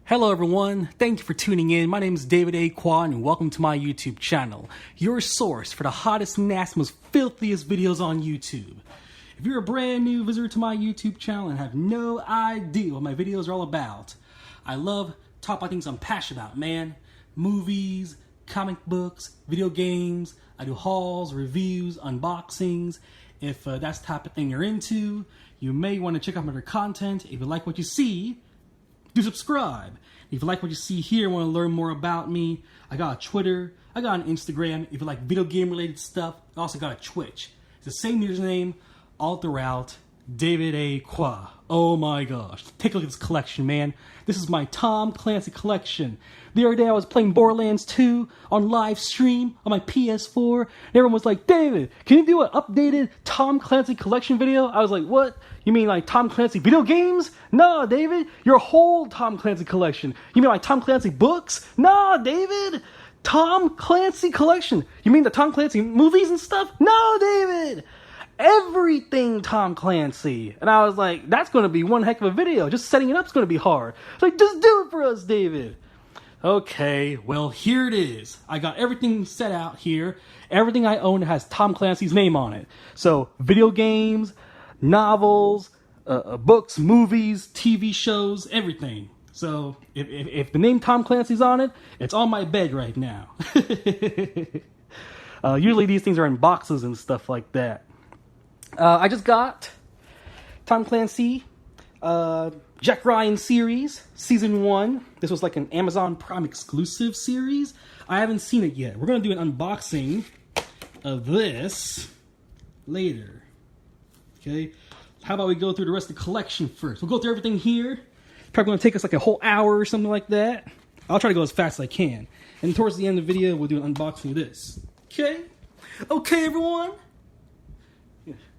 Hello everyone, thank you for tuning in. My name is David A. Quan and welcome to my YouTube channel, your source for the hottest, nastiest, most filthiest videos on YouTube. If you're a brand new visitor to my YouTube channel and have no idea what my videos are all about, I love talk about things I'm passionate about, man. Movies, comic books, video games. I do hauls, reviews, unboxings. If that's the type of thing you're into, you may want to check out my other content. If you like what you see, do subscribe. If you like what you see here and want to learn more about me, I got a Twitter, I got an Instagram. If you like video game related stuff, I also got a Twitch. It's the same username all throughout, David A. Qua. Oh my gosh. Take a look at this collection, man. This is my Tom Clancy collection. The other day I was playing Borderlands 2 on live stream on my PS4. And everyone was like, David, can you do an updated Tom Clancy collection video? I was like, what? You mean like Tom Clancy video games? No, David. Your whole Tom Clancy collection. You mean like Tom Clancy books? No, David. Tom Clancy collection. You mean the Tom Clancy movies and stuff? No, David. Everything Tom Clancy. And I was like, that's going to be one heck of a video. Just setting it up is going to be hard. It's like, just do it for us, David. Okay, well, here it is. I got everything set out here. Everything I own has Tom Clancy's name on it. So, video games, novels, books, movies, TV shows, everything. So, if the name Tom Clancy's on it, it's on my bed right now. Usually these things are in boxes and stuff like that. I just got Tom Clancy, Jack Ryan series, Season 1. This was like an Amazon Prime exclusive series. I haven't seen it yet. We're going to do an unboxing of this later. Okay? How about we go through the rest of the collection first? We'll go through everything here. Probably going to take us like a whole hour or something like that. I'll try to go as fast as I can. And towards the end of the video, we'll do an unboxing of this. Okay? Okay, everyone?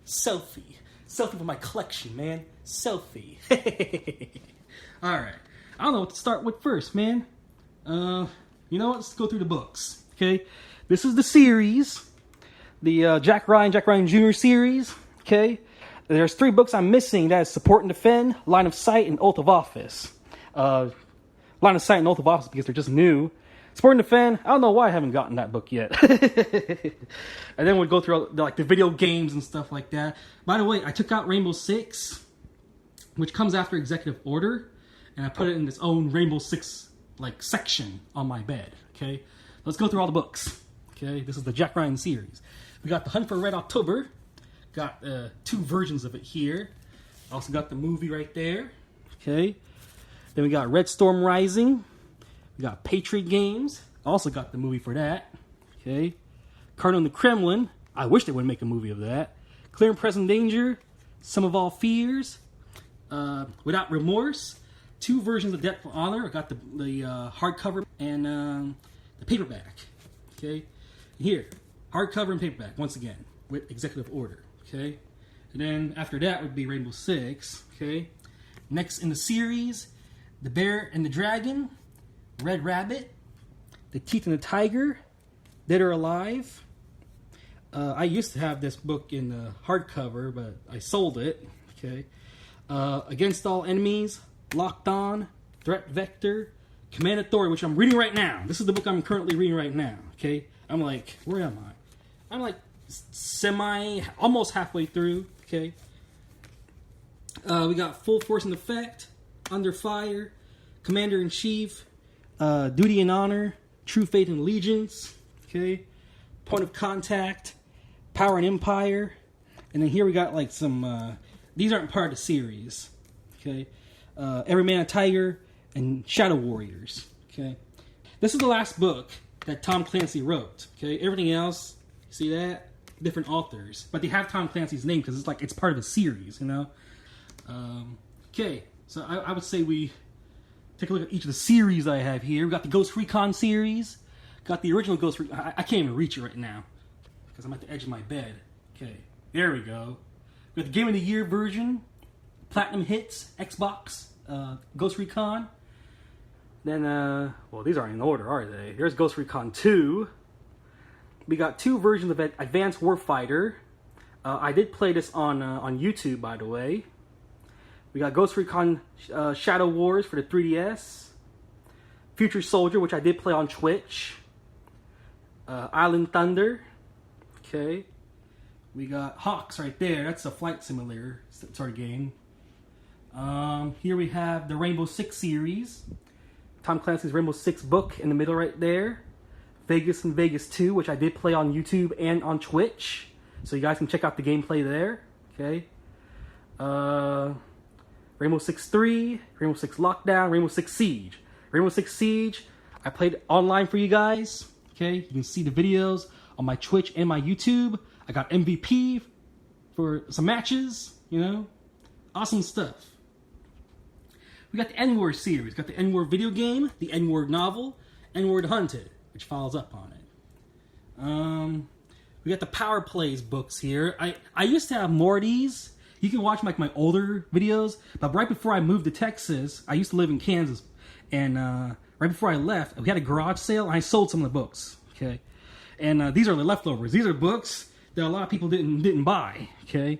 Selfie for my collection, man. Selfie. Alright. I don't know what to start with first, man. You know what? Let's go through the books. Okay? This is the series. The Jack Ryan Jr. series. Okay? There's 3 books I'm missing. That is Support and Defend, Line of Sight, and Oath of Office. Line of Sight and Oath of Office because they're just new. Support and Defend, I don't know why I haven't gotten that book yet. And then we'll go through like the video games and stuff like that. By the way, I took out Rainbow Six, which comes after Executive Order, and I put it in its own Rainbow Six like section on my bed. Okay, let's go through all the books. Okay, this is the Jack Ryan series. We got The Hunt for Red October. Got 2 versions of it here. Also got the movie right there. Okay, then we got Red Storm Rising. We got Patriot Games. Also got the movie for that. Okay. Cardinal in the Kremlin. I wish they would make a movie of that. Clear and Present Danger. Sum of All Fears. Without Remorse. 2 versions of Debt for Honor. I got the hardcover and the paperback. Okay. Here. Hardcover and paperback. Once again. With Executive Order. Okay. And then after that would be Rainbow Six. Okay. Next in the series. The Bear and the Dragon. Red Rabbit, The Teeth and the Tiger, Dead or Alive. I used to have this book in the hardcover, but I sold it. Okay. Against All Enemies, Locked On, Threat Vector, Command Authority, which I'm reading right now. This is the book I'm currently reading right now. Okay. I'm like, where am I? I'm like almost halfway through. Okay. We got Full Force and Effect, Under Fire, Commander in Chief. Duty and Honor, True Faith and Allegiance, okay, Point of Contact, Power and Empire, and then here we got like some, these aren't part of the series, okay, Every Man a Tiger, and Shadow Warriors, okay. This is the last book that Tom Clancy wrote, okay, everything else, see that, different authors, but they have Tom Clancy's name because it's part of a series, you know. Okay, so I would say we take a look at each of the series I have here. We got the Ghost Recon series. Got the original Ghost Recon. I can't even reach it right now because I'm at the edge of my bed. Okay, there we go. We got the Game of the Year version. Platinum Hits, Xbox, Ghost Recon. Then, well, these aren't in order, are they? There's Ghost Recon 2. We got 2 versions of Advanced Warfighter. I did play this on YouTube, by the way. We got Ghost Recon Shadow Wars for the 3DS. Future Soldier, which I did play on Twitch. Island Thunder. Okay. We got Hawks right there. That's a flight simulator sort of game. Here we have the Rainbow Six series. Tom Clancy's Rainbow Six book in the middle right there. Vegas and Vegas 2, which I did play on YouTube and on Twitch. So you guys can check out the gameplay there. Okay. Rainbow Six 3, Rainbow Six Lockdown, Rainbow Six Siege. Rainbow Six Siege, I played online for you guys. Okay, you can see the videos on my Twitch and my YouTube. I got MVP for some matches, you know. Awesome stuff. We got the N-Word series. Got the N-Word video game, the N-Word novel, N-Word Hunted, which follows up on it. We got the Power Plays books here. I used to have more of these. You can watch like my older videos, but right before I moved to Texas, I used to live in Kansas, and right before I left, we had a garage sale, and I sold some of the books. Okay, and these are the leftovers. These are books that a lot of people didn't buy. Okay,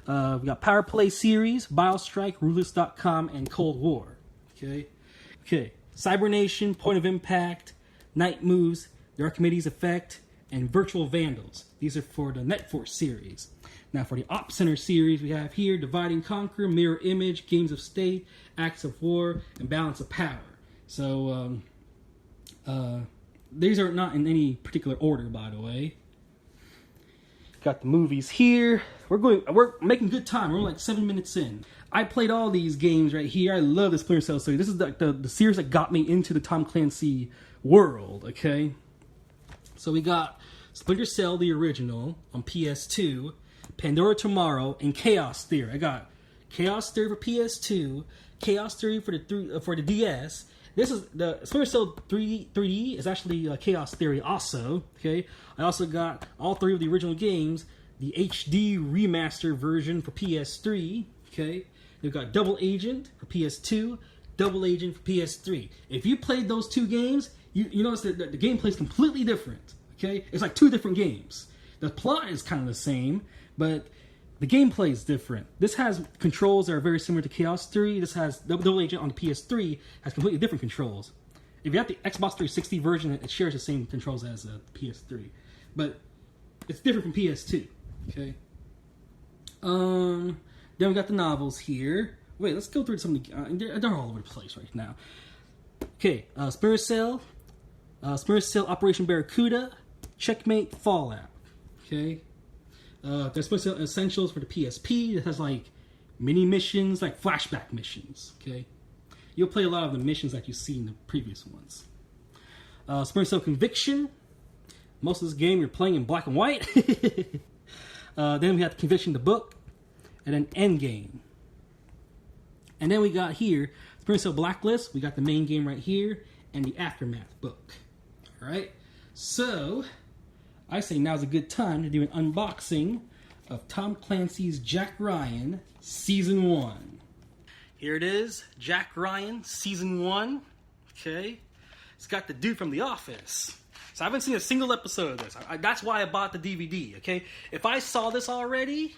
we got Power Play series, Biostrike, Ruthless.com, and Cold War. Okay, Cybernation, Point of Impact, Night Moves, the Archimedes Effect, and Virtual Vandals. These are for the NetForce series. Now for the Op Center series, we have here Divide and Conquer, Mirror Image, Games of State, Acts of War, and Balance of Power. So these are not in any particular order, by the way. Got the movies here. We're making good time. We're like 7 minutes in. I played all these games right here. I love the Splinter Cell series. This is the series that got me into the Tom Clancy world. Okay, so we got Splinter Cell, the original, on PS2. Pandora Tomorrow, and Chaos Theory. I got Chaos Theory for PS2, Chaos Theory for the DS. This is the Splinter Cell 3D is actually Chaos Theory also. Okay, I also got all three of the original games, the HD remaster version for PS3. Okay, we've got Double Agent for PS2, Double Agent for PS3. If you played those two games, you notice that the gameplay is completely different. Okay, it's like two different games. The plot is kind of the same, but the gameplay is different. This has controls that are very similar to Chaos Theory. This has Double Agent on the PS3 has completely different controls. If you have the Xbox 360 version, it shares the same controls as PS3, but it's different from PS2. Okay. Then we got the novels here. Wait, let's go through some of the. They're all over the place right now. Okay, Splinter Cell, Operation Barracuda, Checkmate, Fallout. Okay. There's Splinter Cell Essentials for the PSP. It has like mini missions, like flashback missions. Okay, you'll play a lot of the missions that you see in the previous ones. Splinter Cell Conviction. Most of this game you're playing in black and white. Then we have Conviction the book, and then Endgame. And then we got here Splinter Cell Blacklist. We got the main game right here, and the Aftermath book. All right, so I say now's a good time to do an unboxing of Tom Clancy's Jack Ryan Season 1. Here it is, Jack Ryan Season 1. Okay. It's got the dude from The Office. So I haven't seen a single episode of this. That's why I bought the DVD, okay? If I saw this already,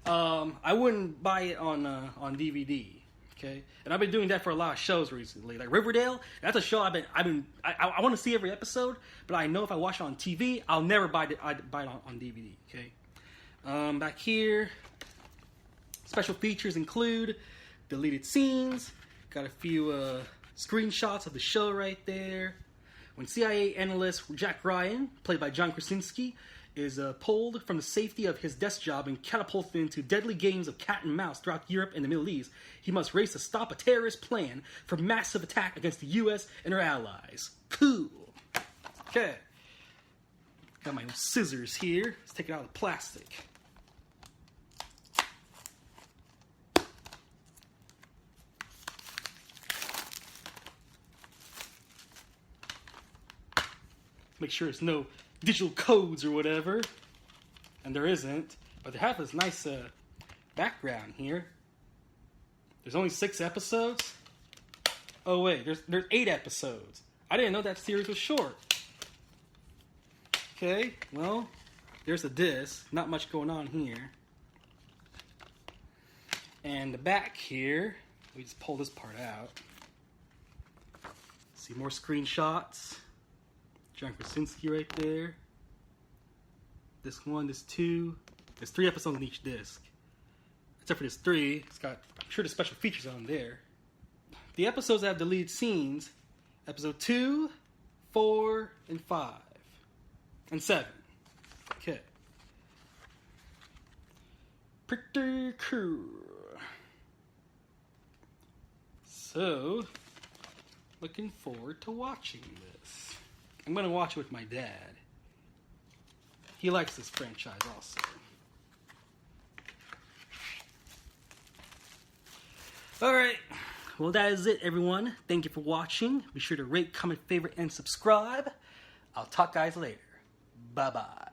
I wouldn't buy it on DVD, okay? And I've been doing that for a lot of shows recently. Like Riverdale, that's a show I want to see every episode, but I know if I watch it on TV, I'll never buy it on DVD, okay? Back here, special features include deleted scenes, got a few screenshots of the show right there. When CIA analyst Jack Ryan, played by John Krasinski, is pulled from the safety of his desk job and catapulted into deadly games of cat and mouse throughout Europe and the Middle East, he must race to stop a terrorist plan for massive attack against the U.S. and her allies. Cool. Okay. Got my scissors here. Let's take it out of the plastic. Make sure it's no digital codes or whatever. And there isn't. But they have this nice background here. There's only 6 episodes. Oh wait, there's 8 episodes. I didn't know that series was short. Okay, well, there's a disc. Not much going on here. And the back here, we just pull this part out. see more screenshots. John Krasinski right there. This one, this two. There's 3 episodes on each disc. Except for this 3. It's got, I'm sure, the special features on there. The episodes that have deleted scenes. Episode 2, 4, and 5. And 7. Okay. Pretty cool. So, looking forward to watching this. I'm going to watch it with my dad. He likes this franchise also. Alright, well that is it everyone. Thank you for watching. Be sure to rate, comment, favorite, and subscribe. I'll talk guys later. Bye-bye.